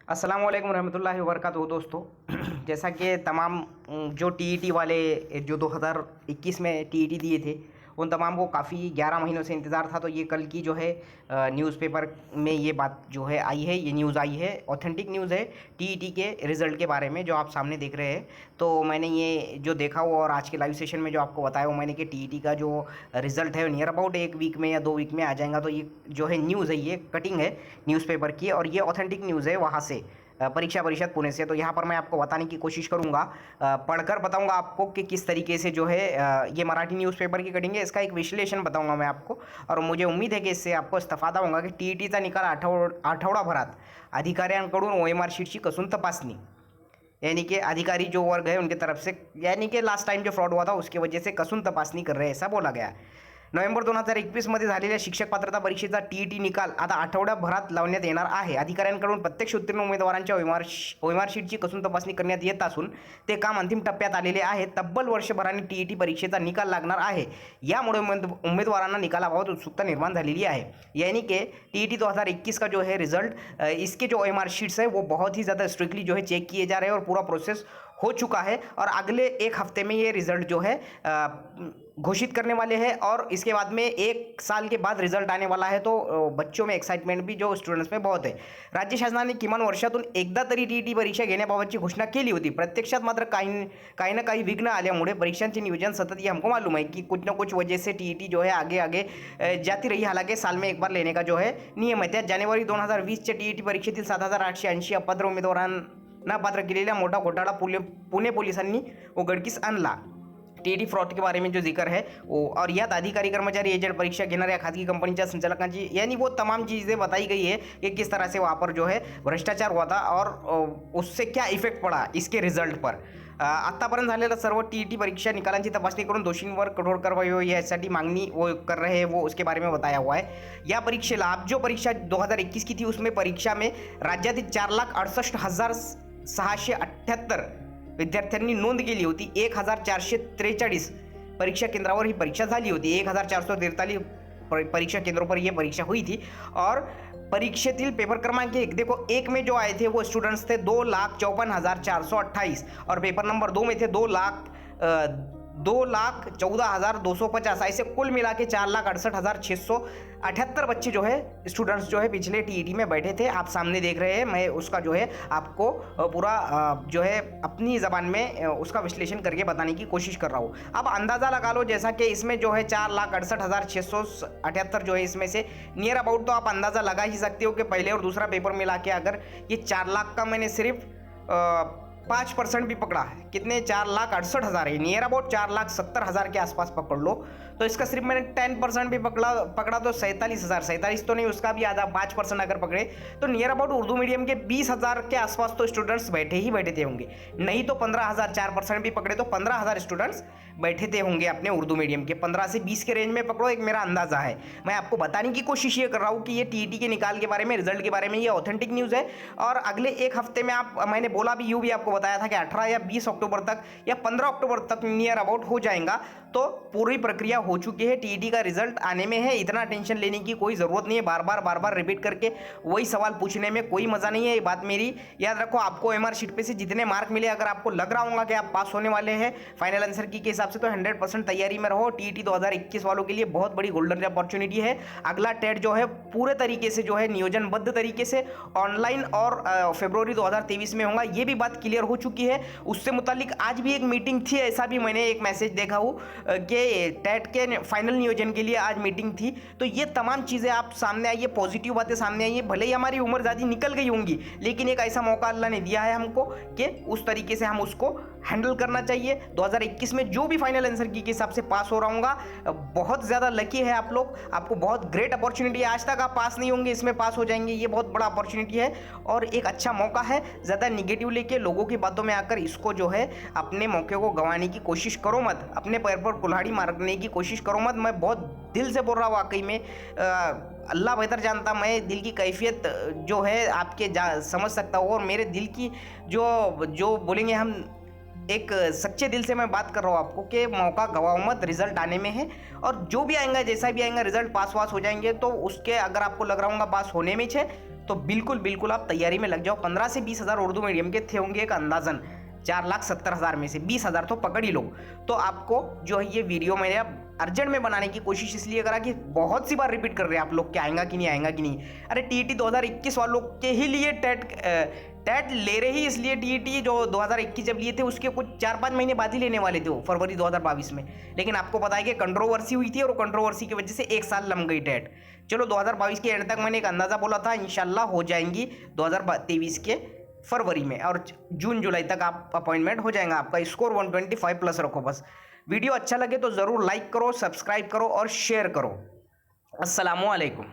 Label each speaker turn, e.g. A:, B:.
A: अस्सलाम वालेकुम रहमतुल्लाहि व बरकातुहू दोस्तों। जैसा कि तमाम जो टीईटी वाले जो 2021 में टीईटी दिए थे उन तमाम को काफ़ी 11 महीनों से इंतज़ार था। तो ये कल की जो है न्यूज़पेपर में ये बात जो है आई है, ये न्यूज़ आई है, ऑथेंटिक न्यूज़ है टीईटी के रिज़ल्ट के बारे में जो आप सामने देख रहे हैं। तो मैंने ये जो देखा वो और आज के लाइव सेशन में जो आपको बताया वो मैंने कि टीईटी का जो रिज़ल्ट है नियर अबाउट 1 वीक में या 2 वीक में आ जाएगा। तो ये जो है न्यूज़ है, ये कटिंग है न्यूज़पेपर की और ये ऑथेंटिक न्यूज़ है वहाँ से परीक्षा परिषद पुणे से। तो यहाँ पर मैं आपको बताने की कोशिश करूँगा, पढ़कर बताऊँगा आपको कि किस तरीके से जो है ये मराठी न्यूज़पेपर की कटिंग है, इसका एक विश्लेषण बताऊँगा मैं आपको। और मुझे उम्मीद है कि इससे आपको इस्तफादा होगा कि टीईटीचा निकाल आठवडाभरात अधिकाऱ्यांकडून OMR शीटची कसून तपासणी, यानी कि अधिकारी जो वर्ग है उनके तरफ से, यानी कि लास्ट टाइम जो फ्रॉड हुआ था उसकी वजह से कसून तपासणी कर रहे हैं, ऐसा बोला गया। नोव्हेंबर 2021 मध्ये झालेल्या शिक्षक पात्रता परीक्षेचा टीईटी निकाल आता आठवड्याभरात लावण्यात येणार आहे। अधिकाऱ्यांकडून प्रत्यक्ष उत्तीर्ण उमेदवारांच्या OMR शीटची कसून तपासणी करण्यात येत असून ते काम अंतिम टप्प्यात आलेले आहे। तब्बल वर्षभराने टीईटी परीक्षेचा निकाल लागणार आहे, यामुळे उम्मीदवारांना निकालाबाबत उत्सुकता निर्माण झालेली आहे। यानी कि टीईटी 2021 का जो है रिजल्ट, इसके जो OMR शीट्स है वो बहुत ही ज़्यादा स्ट्रिक्टली जो है चेक किए जा रहे हैं और पूरा प्रोसेस हो चुका है और अगले 1 हफ्ते में ये रिज़ल्ट जो है घोषित करने वाले हैं और इसके बाद में 1 साल के बाद रिझल्ट आने वाला है। तो बच्चों में एक्साइटमेंट भी जो स्टुडंट्स में बहुत आहे। राज्य शासनाने किमान वर्षातून एकदा तरी टीईटी परीक्षा घेण्याबाबतची घोषणा केली होती। प्रत्यक्षात मात्र काही ना काही विघ्न आल्यामुळे परीक्षांचे नियोजन सतत, ये हमको मालूम है कि कुछ ना कुछ वजह से टीईटी जो है आगे आगे जाती रही। हालांकि साल में एक बार लेने का जो है नियम है। त्यात जानेवारी 2020च्या टीईटी परीक्षेतील 7880 अपात्र उमेदवारांना पात्र केलेला मोठा घोटाळा पुणे पोलिसांनी उघडकीस आणला। टीईटी फ्रॉड के बारे में जो जिक्र है वो, और यात अधिकारी कर्मचारी एजेंट परीक्षा घेणाऱ्या खाजगी कंपनीच्या संचालकांची, यानी वो तमाम चीज़ें बताई गई है कि किस तरह से वहाँ पर जो है भ्रष्टाचार हुआ था और उससे क्या इफेक्ट पड़ा इसके रिजल्ट पर। आत्तापर्यंत झालेल्या सर्व टीईटी परीक्षा निकालांची तपासणी करून दोषींवर कठोर कारवाई हो यासाठी मागणी वो कर रहे हैं, वो उसके बारे में बताया हुआ है। या परीक्षेला आप जो परीक्षा 2021 की थी उसमें परीक्षा में राज्यातील 4,68,678 विद्यार्थ्यांनी नोंद केली होती। 1,443 परीक्षा केंद्रावर ही परीक्षा झाली होती। 1,443 परीक्षा केंद्रों पर यह परीक्षा हुई थी और परीक्षेतील पेपर क्रमांक 1 देखो, 1 में जो आए थे वो स्टूडेंट्स थे 2,54,428 और पेपर नंबर 2 में थे 2,14,250। ऐसे कुल मिला के 4,68,678 बच्चे जो है स्टूडेंट्स जो है पिछले टीईटी में बैठे थे। आप सामने देख रहे हैं, मैं उसका जो है आपको पूरा जो है अपनी ज़बान में उसका विश्लेषण करके बताने की कोशिश कर रहा हूँ। अब अंदाज़ा लगा लो, जैसा कि इसमें जो है 4,68,678 जो है इसमें से नियर अबाउट तो आप अंदाज़ा लगा ही सकते हो कि पहले और दूसरा पेपर मिला के अगर ये 4 लाख का मैंने सिर्फ 5% भी पकड़ा है, कितने 4,68,000 है, नियर अबाउट 4,70,000 के आसपास पकड़ लो। तो इसका सिर्फ मैंने 10% भी पकड़ा तो 47,000 तो नहीं, उसका भी आधा 5% अगर पकड़े तो नियर अबाउट उर्दू मीडियम के 20,000 के आसपास तो स्टूडेंट्स बैठे ही बैठे थे होंगे। नहीं तो 15,000, 4% भी पकड़े तो 15,000 स्टूडेंट्स बैठे थे होंगे अपने उर्दू मीडियम के। 15 से 20 के रेंज में पकड़ो, एक मेरा अंदाज़ा है। मैं आपको बताने की कोशिश ये कर रहा हूँ कि ये टीईटी के निकाल के बारे में, रिजल्ट के बारे में ये ऑथेंटिक न्यूज़ है और अगले 1 हफ्ते में मैंने बोला भी, यूँ भी आपको बताया था कि 18 या 20 अक्टूबर तक या 15 अक्टूबर तक नियर अबाउट हो जाएगा। तो पूरी प्रक्रिया हो चुकी है, टीईटी का रिजल्ट आने में है। इतना टेंशन लेने की कोई ज़रूरत नहीं है, बार बार रिपीट करके वही सवाल पूछने में कोई मज़ा नहीं है। ये बात मेरी याद रखो। आपको OMR शीट पे से जितने मार्क मिले, अगर आपको लग रहा होगा कि आप पास होने वाले हैं फाइनल आंसर की के हिसाब से, तो 100% तैयारी में रहो। टीईटी 2021 वालों के लिए बहुत बड़ी गोल्डन अपॉर्चुनिटी है। अगला टेट जो है पूरे तरीके से जो है नियोजनबद्ध तरीके से ऑनलाइन और फरवरी 2023 में होगा, ये भी बात क्लियर हो चुकी है। उससे मुतालिक आज भी एक मीटिंग थी, ऐसा भी मैंने एक मैसेज देखा हूँ कि टेट के फाइनल नियोजन के लिए आज मीटिंग थी। तो ये तमाम चीज़ें आप सामने आई है, पॉजिटिव बातें सामने आई है। भले ही हमारी उम्र ज़्यादा निकल गई होंगी, लेकिन एक ऐसा मौका अल्लाह ने दिया है हमको कि उस तरीके से हम उसको हैंडल करना चाहिए। 2021 में जो भी फाइनल आंसर की के हिसाब से पास हो रहा हूँगा, बहुत ज़्यादा लकी है आप लोग, आपको बहुत ग्रेट अपॉर्चुनिटी है। आज तक आप पास नहीं होंगे, इसमें पास हो जाएंगे, ये बहुत बड़ा अपॉर्चुनिटी है और एक अच्छा मौका है। ज़्यादा निगेटिव लेके लोगों की बातों में आकर इसको जो है अपने मौके को गंवाने की कोशिश करो मत, अपने पैर पर कुल्हाड़ी मारने की कोशिश करो मत। मैं बहुत दिल से बोल रहा हूँ, वाकई में अल्लाह बेहतर जानता, मैं दिल की कैफियत जो है आपके समझ सकता हूँ और मेरे दिल की जो बोलेंगे हम एक सच्चे दिल से मैं बात कर रहा हूँ आपको कि मौका गवाओ मत, रिजल्ट आने में है। और जो भी आएगा, जैसा भी आएगा, रिजल्ट पास वास हो जाएंगे तो उसके अगर आपको लग रहा होगा पास होने में छे तो बिल्कुल बिल्कुल आप तैयारी में लग जाओ। 15 से 20 हज़ार उर्दू मीडियम के थे होंगे एक अंदाजन, 4,70,000 में से 20 हज़ार तो पकड़ ही लो। तो आपको जो है ये वीडियो मैंने अब अर्जेंट में बनाने की कोशिश इसलिए करा कि बहुत सी बार रिपीट कर रहे हैं आप लोग कि आएगा कि नहीं, आएगा कि नहीं। अरे टीईटी 2021 वालों के ही लिए टेट ले रहे ही इसलिए, टीईटी जो 2021 जब लिए थे उसके कुछ 4-5 महीने बाद ही लेने वाले थे वो, फरवरी 2022 में। लेकिन आपको पता है कि कंट्रोवर्सी हुई थी और कंट्रोवर्सी की वजह से 1 साल लम गई टेट। चलो 2022 के एंड तक मैंने एक अंदाज़ा बोला था इंशाल्लाह हो जाएंगी 2023 के फरवरी में, और जून जुलाई तक आप अपॉइंटमेंट हो जाएगा आपका। स्कोर 125 प्लस रखो बस। वीडियो अच्छा लगे तो ज़रूर लाइक करो, सब्सक्राइब करो और शेयर करो। अस्सलामु अलैकुम।